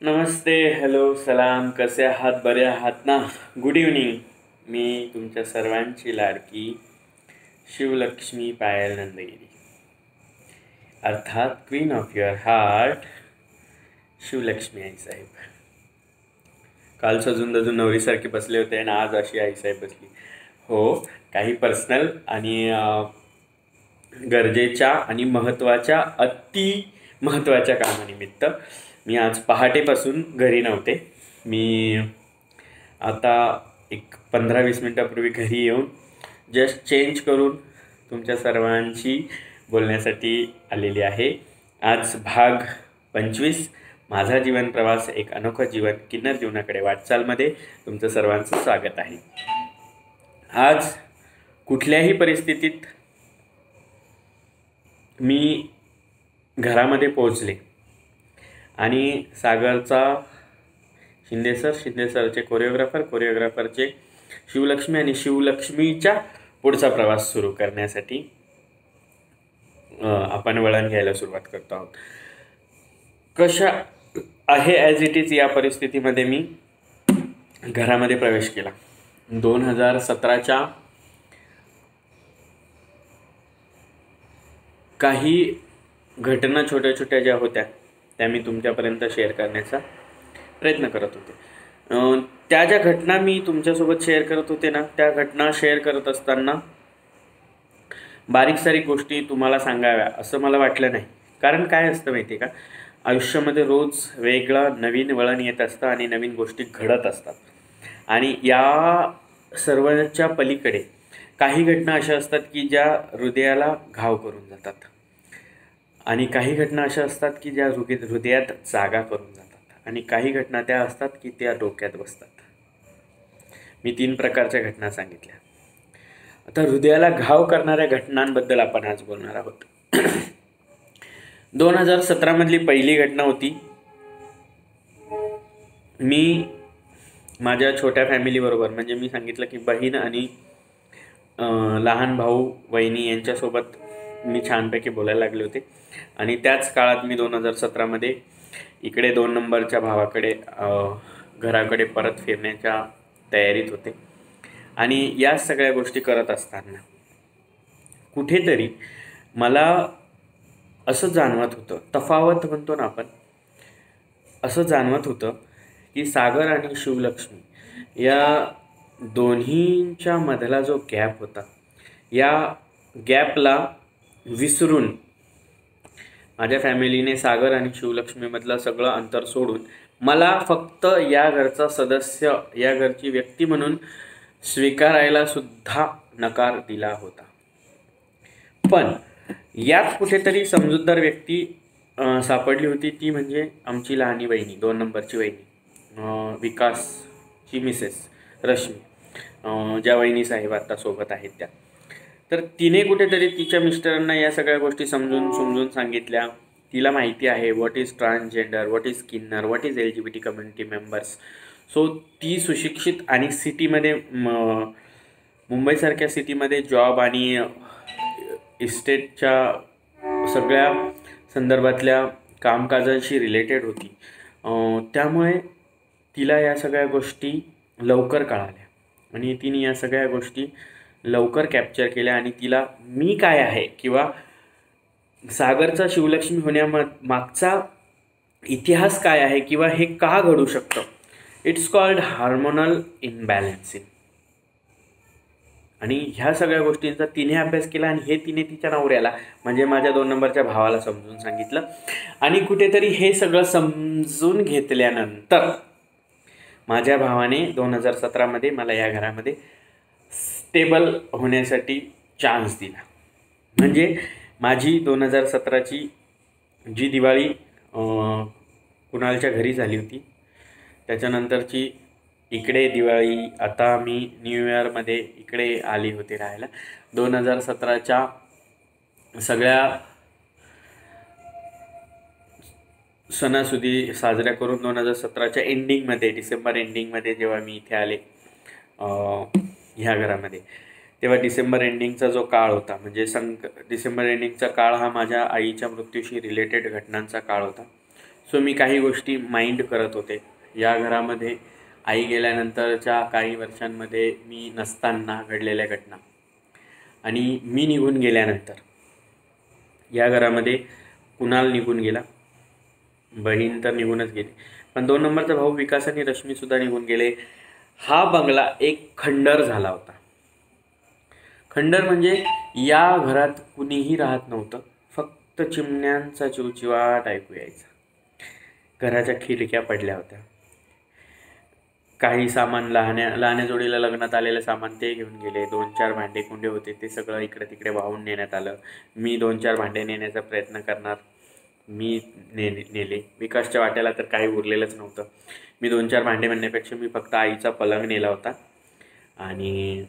नमस्ते, hello, सलाम. कसे आहात? बरे आहात ना? Good evening. मी तुमच्या सर्वांची लाडकी शिवलक्ष्मी पायल नंदगिरी, अर्थात queen of your heart, Shivlakshmi आईसाहेब. काल सजून दजून नवरीसारखी बसले होते आणि आज अशी आईसाहेब बसली. हो, काही पर्सनल आणि गरजेच्या आणि महत्त्वाच्या, अति महत्त्वाच्या कामानिमित्त मी आज पहाटेपासून घरी नव्हते. मी आता एक 15-20 मिनटापूर्वी घरी येऊन जस्ट चेंज करून तुमच्या सर्वांशी बोलण्यासाठी आलेली आहे. आज भाग 25, माझा जीवन प्रवास, एक अनोखा जीवन, किन्नर जीवनाकडे वाटचालमध्ये तुमचं सर्वांचं स्वागत आहे. आज कुठल्याही परिस्थितीत मी घरामध्ये पोहोचले आणि सागरचा शिंदे सरचे कोरिओग्राफरचे शिवलक्ष्मी आणि शिवलक्ष्मीच्या पुढचा प्रवास सुरू करण्यासाठी आपण वळण घ्यायला सुरुवात करतो आहोत. कशा आहे ॲज इट इज या परिस्थितीमध्ये मी घरामध्ये प्रवेश केला. 2017च्या काही घटना छोट्या छोट्या ज्या होत्या त्या मी तुमच्यापर्यंत शेअर करण्याचा प्रयत्न करत होते. त्या ज्या घटना मी तुमच्यासोबत शेअर करत होते ना, त्या घटना शेअर करत असताना बारीक सारीक गोष्टी तुम्हाला सांगाव्या असं मला वाटलं नाही. कारण काय असतं माहिती आहे का, आयुष्यामध्ये रोज वेगळं नवीन वळण येत असतं आणि नवीन गोष्टी घडत असतात. आणि या सर्वांच्या पलीकडे काही घटना अशा असतात की ज्या हृदयाला घाव करून जातात आणि काही घटना अशा असतात की ज्या हृदयात जागा करून जातात आणि काही घटना त्या असतात की त्या डोक्यात बसतात. मी 3 प्रकारच्या घटना सांगितल्या. आता हृदयाला घाव करणाऱ्या घटनांबद्दल आपण आज बोलणार आहोत. 2017मधली पहिली घटना होती. मी माझ्या छोट्या फॅमिलीबरोबर, म्हणजे मी सांगितलं की बहीण आणि लहान भाऊ वहिनी यांच्यासोबत मी छानपैकी बोलायला लागले होते. आणि त्याच काळात मी 2017मध्ये इकडे 2 नंबरच्या भावाकडे घराकडे परत फिरण्याच्या तयारीत होते. आणि या सगळ्या गोष्टी करत असताना कुठेतरी मला असं जाणवत होतं, तफावत म्हणतो ना आपण, असं जाणवत होतं की सागर आणि शिवलक्ष्मी या दोन्हींच्या मधला जो गॅप होता, या गॅपला विसरून माझ्या फॅमिलीने सागर आणि शिवलक्ष्मीमधलं सगळं अंतर सोडून मला फक्त या घरचा सदस्य, या घरची व्यक्ती म्हणून स्वीकारायला सुद्धा नकार दिला होता. पण यात कुठेतरी समजूतदार व्यक्ती सापडली होती. ती म्हणजे आमची लहानी वहिनी, 2 नंबरची वहिनी, विकासची मिसेस रश्मी, ज्या वहिनी साहेब आता सोबत आहेत त्या. तर तिने कुठेतरी तिच्या मिस्टरांना या सगळ्या गोष्टी समजून सांगितल्या. तिला माहिती आहे what is transgender, what is किन्नर, what is LGBT community members. So ती सुशिक्षित आणि सिटीमध्ये, मुंबईसारख्या सिटीमध्ये जॉब आणि इस्टेटच्या सगळ्या संदर्भातल्या कामकाजांशी रिलेटेड होती. त्यामुळे तिला या सगळ्या गोष्टी लवकर कळाल्या आणि तिने या सगळ्या गोष्टी लवकर कॅप्चर केल्या. आणि तिला मी काय आहे किंवा सागरचा शिवलक्ष्मी होण्यामागचा इतिहास काय आहे किंवा हे का घडू शकतं, इट्स कॉल्ड हार्मोनल इम्बॅलन्सिंग. आणि ह्या सगळ्या गोष्टींचा तिने अभ्यास केला आणि हे तिने तिच्या नवऱ्याला, म्हणजे माझ्या 2 नंबरच्या भावाला समजून सांगितलं. आणि कुठेतरी हे सगळं समजून घेतल्यानंतर माझ्या भावाने 2017मध्ये मला या घरामध्ये स्टेबल होण्यासाठी चान्स दिला. म्हणजे माझी 2017ची जी दिवाळी कुणालच्या घरी झाली होती, त्याच्यानंतरची इकडे दिवाळी, आता मी न्यू इयरमध्ये इकडे आली होती राहायला. 2017च्या सगळ्या सणासुदी साजऱ्या करून 2017च्या एंडिंगमध्ये, डिसेंबर एंडिंगमध्ये जेव्हा मी इथे आले ह्या घरामध्ये, तेव्हा डिसेंबर एंडिंगचा जो काळ होता, म्हणजे डिसेंबर एंडिंगचा काळ हा माझ्या आईच्या मृत्यूशी रिलेटेड घटनांचा काळ होता. सो मी काही गोष्टी माइंड करत होते. या घरामध्ये आई गेल्यानंतरच्या काही वर्षांमध्ये मी नसताना घडलेल्या घटना आणि मी निघून गेल्यानंतर या घरामध्ये कुणाल निघून गेला, बहीण तर निघूनच गेली, पण 2 नंबरचा भाऊ विकास आणि रश्मीसुद्धा निघून गेले. हा बंगला एक खंडर झाला होता. खंडर म्हणजे या घरात कुणीही राहत नव्हतं, फक्त चिमण्यांचा चिवचिवाट ऐकू यायचा. घराच्या खिडक्या पडल्या होत्या. काही सामान लहान्या जोडीला लग्नात आलेलं सामान ते घेऊन गेले. 2-4 भांडे कुंडे होते ते सगळं इकडे तिकडे वाहून नेण्यात आलं. मी 2-4 भांडे नेण्याचा प्रयत्न करणार, मी नेले. विकासच्या वाट्याला तर काही उरलेलंच नव्हतं. मी 2-4 भांडे म्हणण्यापेक्षा मी फक्त आईचा पलंग नेला होता आणि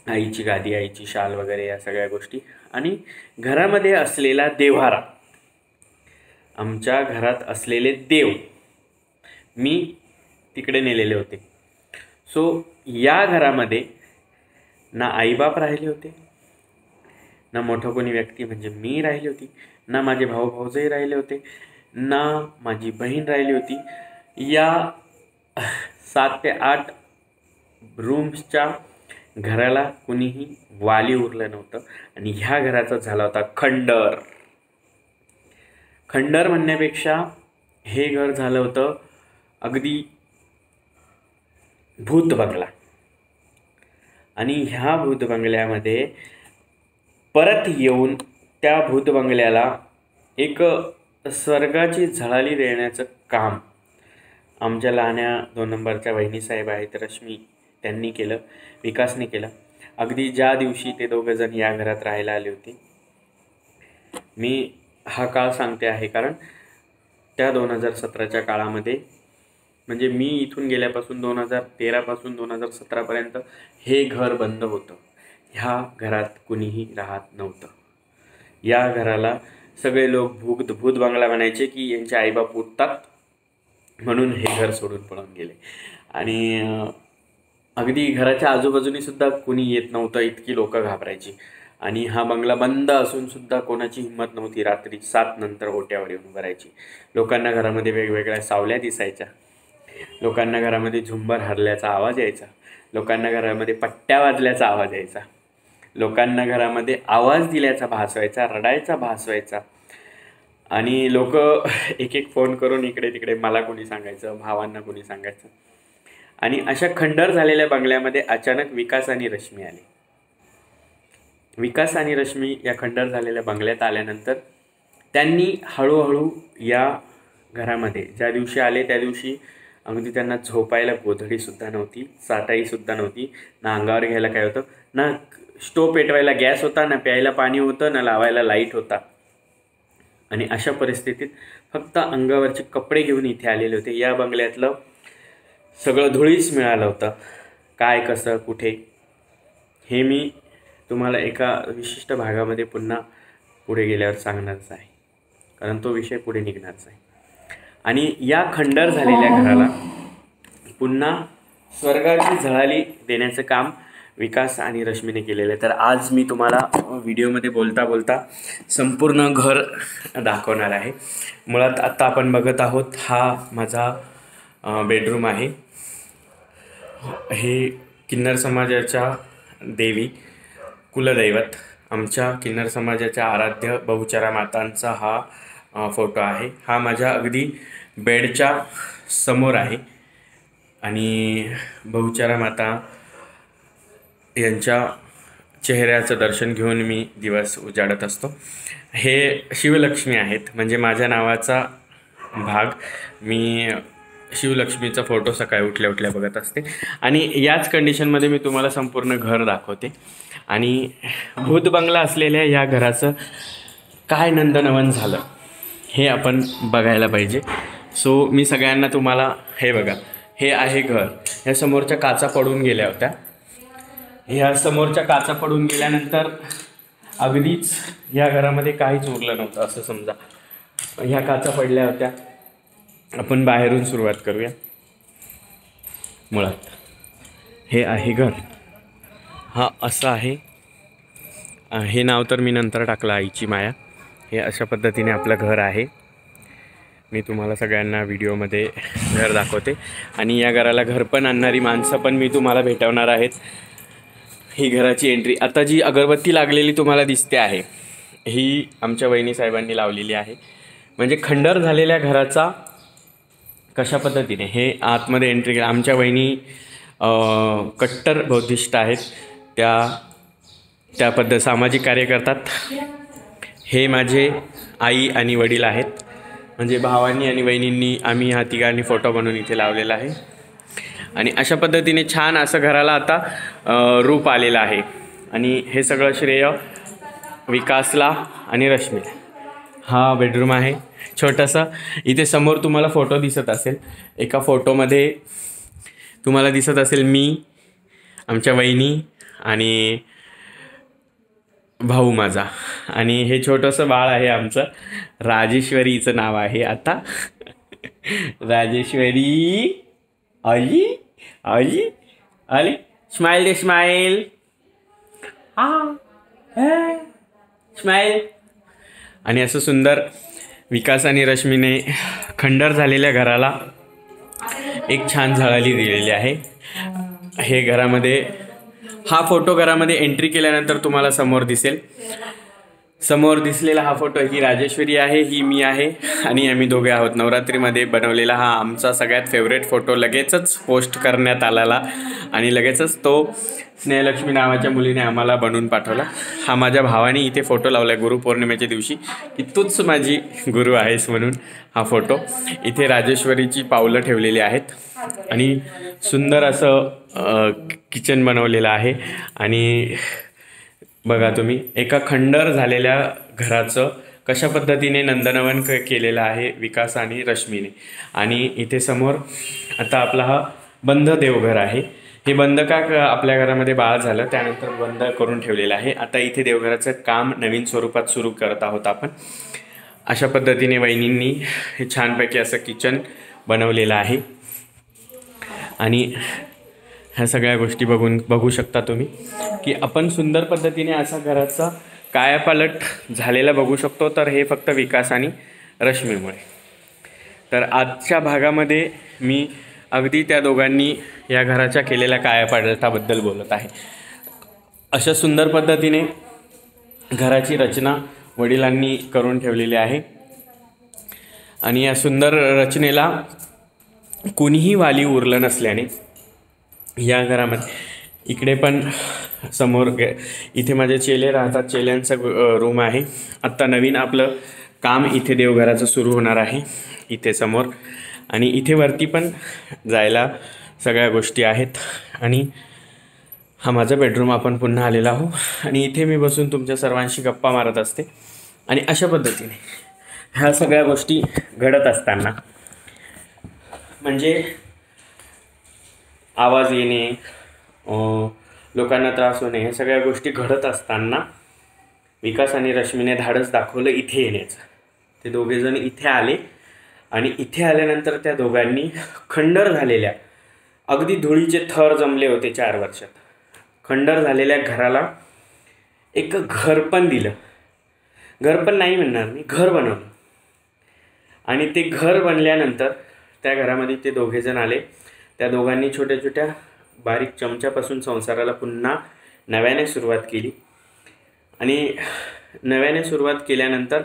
आईची गादी, आईची शाल वगैरे या सगळ्या गोष्टी आणि घरामध्ये असलेला देव्हारा, आमच्या घरात असलेले देव मी तिकडे नेलेले होते. सो या घरामध्ये ना आईबाप राहिले होते, ना मोठं कोणी व्यक्ती म्हणजे मी राहिली होती, ना माझे भाऊ भाऊजही राहिले होते, ना माझी बहीण राहिली होती. या 7 ते 8 रूम्सच्या घराला कुणीही वाली उरलं नव्हतं आणि ह्या घराचा झाला होता खंडर. खंडर म्हणण्यापेक्षा हे घर झालं होतं अगदी भूत बंगला. आणि ह्या भूत बंगल्यामध्ये परत येऊन त्या भूत बंगल्याला एक स्वर्गाची झळाली देण्याचं काम आमच्या लहान्या 2 नंबरच्या वहिनीसाहेब आहेत रश्मी, त्यांनी केलं, विकासने केलं. अगदी ज्या दिवशी ते 2 जण या घरात राहायला आले होते, मी हा काळ सांगते आहे कारण त्या 2017च्या काळामध्ये म्हणजे मी इथून गेल्यापासून 2013 पासून 2017पर्यंत हे घर बंद होतं. ह्या घरात कुणीही राहत नव्हतं. या घराला सगळे लोक भूत बंगला म्हणायचे की यांचे आईबाप उठतात म्हणून हे घर सोडून पळून गेले. आणि अगदी घराच्या आजूबाजूनी सुद्धा कुणी येत नव्हतं, इतकी लोक घाबरायची. आणि हा बंगला बंद असून सुद्धा कोणाची हिंमत नव्हती रात्री 7 नंतर ओट्यावर येऊन भरायची. लोकांना घरामध्ये वेगवेगळ्या सावल्या दिसायच्या, लोकांना घरामध्ये झुंबर हरल्याचा आवाज यायचा, लोकांना घरामध्ये पट्ट्या वाजल्याचा आवाज यायचा, लोकांना घरामध्ये आवाज दिल्याचा भास व्हायचा, रडायचा भास व्हायचा. आणि लोक एक फोन करून इकडे तिकडे मला कोणी सांगायचं, भावांना कोणी सांगायचं. आणि अशा खंडर झालेल्या बंगल्यामध्ये अचानक विकास आणि रश्मी आले. विकास आणि रश्मी या खंडर झालेल्या बंगल्यात आल्यानंतर त्यांनी हळूहळू या घरामध्ये ज्या दिवशी आले त्या दिवशी अगदी त्यांना झोपायला गोधडीसुद्धा नव्हती, चाटाईसुद्धा नव्हती, ना अंगावर घ्यायला काय होतं, ना स्टोव पेटवायला गॅस होता, ना प्यायला पाणी होतं, ना लावायला लाईट होता. आणि अशा परिस्थितीत फक्त अंगावरचे कपडे घेऊन इथे आलेले होते. या बंगल्यातलं सगळं धुळीस मिळालं होतं. काय कसं कुठे हे मी तुम्हाला एका विशिष्ट भागामध्ये पुन्हा पुढे गेल्यावर सांगणारच आहे, कारण तो विषय पुढे निघणारच आहे. आणि या खंडर झालेल्या घराला पुन्हा स्वर्गाची झळाली देण्याचं काम विकास आणि रश्मीने केलेलं आहे. तर आज मी तुम्हाला व्हिडिओमध्ये बोलता बोलता संपूर्ण घर दाखवणार आहे. मुळात आत्ता आपण बघत आहोत हा माझा बेडरूम आहे. हे किन्नर समाजाच्या देवी कुलदैवत, आमच्या किन्नर समाजाच्या आराध्य बहुचरा मातांचा हा फोटो आहे. हा माझ्या अगदी बेडच्या समोर आहे आणि बहुचरा माता यांच्या चेहऱ्याचं दर्शन घेऊन मी दिवस उजाडत असतो. हे शिवलक्ष्मी आहेत, म्हणजे माझ्या नावाचा भाग. मी शिवलक्ष्मीचा फोटो सकाळी उठल्या उठल्या बघत असते आणि याच कंडिशनमध्ये मी तुम्हाला संपूर्ण घर दाखवते. आणि भूत बंगला असलेल्या या घराचं काय नंदनवन झालं हे आपण बघायला पाहिजे. सो मी सगळ्यांना तुम्हाला हे बघा, हे आहे घर. ह्या समोरच्या काचा पडून गेल्या होत्या. ह्या समोरच्या काचा पडून गेल्यानंतर अगदीच ह्या घरामध्ये काहीच उरलं नव्हतं असं समजा. ह्या काचा पडल्या होत्या. आपण बाहेरून सुरुवात करूया. मुळात हे आहे घर. हा असं आहे. हे नाव तर मी नंतर टाकलं, आईची माया. हे अशा पद्धतीने आपलं घर आहे. मी तुम्हाला सगळ्यांना व्हिडिओमध्ये घर दाखवते आणि या घराला घर पण आणणारी माणसं पण मी तुम्हाला भेटवणार आहेत. ही घराची एंट्री. आता जी अगरबत्ती लागलेली तुम्हाला दिसते आहे ही आमच्या वहिनी साहेबांनी लावलेली आहे. म्हणजे खंडर झालेल्या घराचा कशा पद्धतीने हे आतमध्ये एंट्री केलं. आमच्या वहिनी कट्टर बौद्धिस्ट आहेत, त्या पद्धत सामाजिक कार्य करतात. हे माझे आई आणि वडील आहेत. म्हणजे भावांनी आणि वहिनींनी आम्ही हा तिघांनी फोटो बनवून इथे लावलेला आहे. आणि अशा पद्धतीने छान असं घराला आता रूप आलेलं आहे. आणि हे सगळं श्रेय विकासला आणि रश्मीला. हा बेडरूम आहे छोटासा. इथे समोर तुम्हाला फोटो दिसत असेल. एका फोटोमध्ये तुम्हाला दिसत असेल मी, आमच्या वहिनी आणि भाऊ माझा. आणि हे छोटंसं बाळ आहे आमचं. राजेश्वरीचं नाव आहे आता. राजेश्वरी आली आली आली. स्माइल दे स्माइल. स्माइल. आणि असं सुंदर विकास आणि रश्मीने खंडर झालेल्या घराला एक छान झळाली दिलेली आहे. हे घरामध्ये हा फोटो घरामध्ये एंट्री केल्यानंतर तुम्हाला समोर दिसेल. समोर दिसलेला हा फोटो ही राजेश्वरी आहे, ही मी आहे आणि आम्ही दोघे आहोत. नवरात्रीमध्ये बनवलेला हा आमचा सगळ्यात फेवरेट फोटो लगेचच पोस्ट करण्यात आलेला आणि लगेचच तो स्नेहलक्ष्मी नावाच्या मुलीने आम्हाला बनवून पाठवला. हा माझ्या भावाने इथे फोटो लावला गुरुपौर्णिमेच्या दिवशी की तूच माझी गुरु आहेस म्हणून हा फोटो. इथे राजेश्वरीची पावलं ठेवलेली आहेत आणि सुंदर असं किचन बनवलेलं आहे. आणि बघा तुम्ही एका खंडर झालेल्या घराचं कशा पद्धतीने नंदनवन केलेलं आहे विकास आणि रश्मीने. आणि इथे समोर आता आपला हा बंद देवघर आहे. हे बंद का आपल्या घरामध्ये बाळ झालं त्यानंतर बंद करून ठेवलेलं आहे. आता इथे देवघराचं काम नवीन स्वरूपात सुरू करत आहोत आपण. अशा पद्धतीने वहिनींनी हे छानपैकी असं किचन बनवलेलं आहे. आणि ह्या सगळ्या गोष्टी बघू शकता तुम्ही की आपण सुंदर पद्धतीने असा घराचा कायापालट झालेला बघू शकतो. तर हे फक्त विकास आणि रश्मीमुळे. तर आजच्या भागामध्ये मी अगदी त्या दोघांनी या घराच्या केलेल्या कायापालटाबद्दल बोलत आहे. अशा सुंदर पद्धतीने घराची रचना वडिलांनी करून ठेवलेली आहे. आणि या सुंदर रचनेला कोणीही वाली उरलं नसल्याने या घरामध्ये इकडे पण समोर इथे माझे चेले राहतात. चेल्यांचा रूम आहे. आत्ता नवीन आपलं काम इथे देवघराचं सुरू होणार आहे इथे समोर. आणि इथे वरती पण जायला सगळ्या गोष्टी आहेत. आणि हा माझा बेडरूम आपण पुन्हा आलेला आहो. आणि इथे मी बसून तुमच्या सर्वांशी गप्पा मारत असते. आणि अशा पद्धतीने ह्या सगळ्या गोष्टी घडत असताना म्हणजे आवाज येणे, लोकांना त्रास होणे, ह्या सगळ्या गोष्टी घडत असताना विकास आणि रश्मीने धाडस दाखवलं इथे येण्याचं. ते दोघेजण इथे आले आणि इथे आल्यानंतर त्या दोघांनी खंडर झालेल्या अगदी धुळीचे थर जमले होते 4 वर्षात. खंडर झालेल्या घराला एक घर पण दिलं. घर पण नाही म्हणणार मी, घर बनवलं. आणि ते घर बनल्यानंतर त्या घरामध्ये ते दोघेजण आले. त्या दोघांनी छोट्या छोट्या बारीक चमच्यापासून संसाराला पुन्हा नव्याने सुरुवात केली. आणि नव्याने सुरुवात केल्यानंतर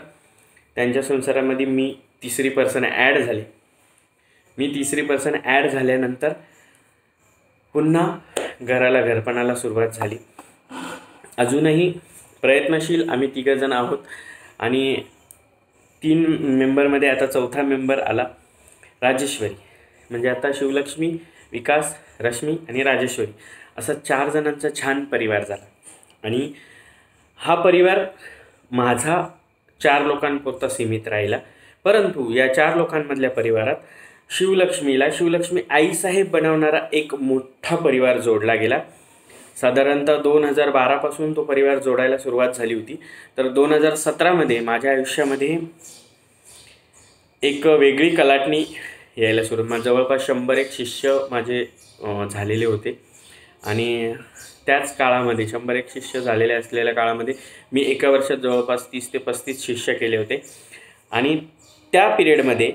त्यांच्या संसारामध्ये मी तिसरी पर्सन ॲड झाले. मी तिसरी पर्सन ॲड झाल्यानंतर पुन्हा घराला घरपणाला सुरुवात झाली. अजूनही प्रयत्नशील आम्ही 3 जण आहोत. आणि 3 मेंबरमध्ये आता 4था मेंबर आला राजेश्वरी. म्हणजे आता शिवलक्ष्मी, विकास, रश्मी आणि राजेश्वरी असा 4 जणांचा छान परिवार झाला. आणि हा परिवार माझा 4 लोकांपुरता सीमित राहिला. परंतु या 4 लोकांमधल्या परिवारात शिवलक्ष्मी आईसाहेब बनवणारा एक मोठा परिवार जोडला गेला. साधारणतः 2012 पासून तो परिवार जोडायला सुरुवात झाली होती. तर 2017मध्ये माझ्या आयुष्यामध्ये एक वेगळी कलाटणी यायला सुरुवात. जवळपास 100-1 शिष्य माझे झालेले होते. आणि त्याच काळामध्ये 100-1 शिष्य झालेले असलेल्या काळामध्ये मी एका वर्षात जवळपास 30 ते 35 शिष्य केले होते. आणि त्या पिरियडमध्ये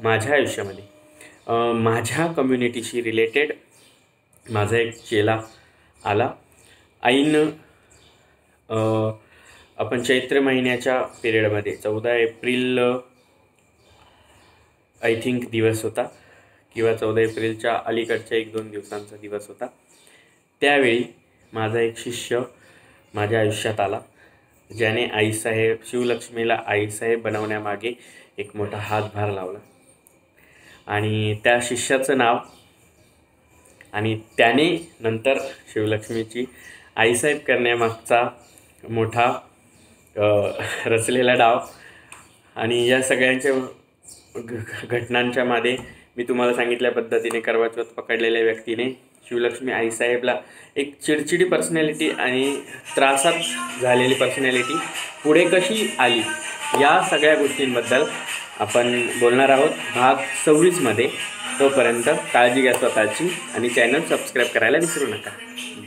माझ्या आयुष्यामध्ये माझ्या कम्युनिटीशी रिलेटेड माझा एक चेला आला. ऐन आपण चैत्र महिन्याच्या पिरियडमध्ये 14 एप्रिल आय थिंक दिवस होता किंवा 14 एप्रिलच्या अलीकडच्या 1-2 दिवसांचा दिवस होता. त्यावेळी माझा एक शिष्य माझ्या आयुष्यात आला, ज्याने आईसाहेब शिवलक्ष्मीला आईसाहेब बनवण्यामागे एक मोठा हातभार लावला. आणि त्या शिष्याचं नाव आणि त्याने नंतर शिवलक्ष्मीची आईसाहेब करण्यामागचा मोठा रचलेला डाव आणि या सगळ्यांच्या घटनांच्या मध्ये मी तुम्हाला सांगितल्या पद्धतीने करवा चौथ पकडलेल्या व्यक्तीने शिवलक्ष्मी आईसाहेबला एक चिडचिडी पर्सनॅलिटी आणि त्रासात झालेली पर्सनॅलिटी पुढे कशी आली, या सगळ्या गोष्टींबद्दल आपण बोलणार आहोत भाग 26मध्ये. तोपर्यंत काळजी घ्या स्वतःची आणि चॅनल सबस्क्राईब करायला विसरू नका.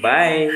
बाय.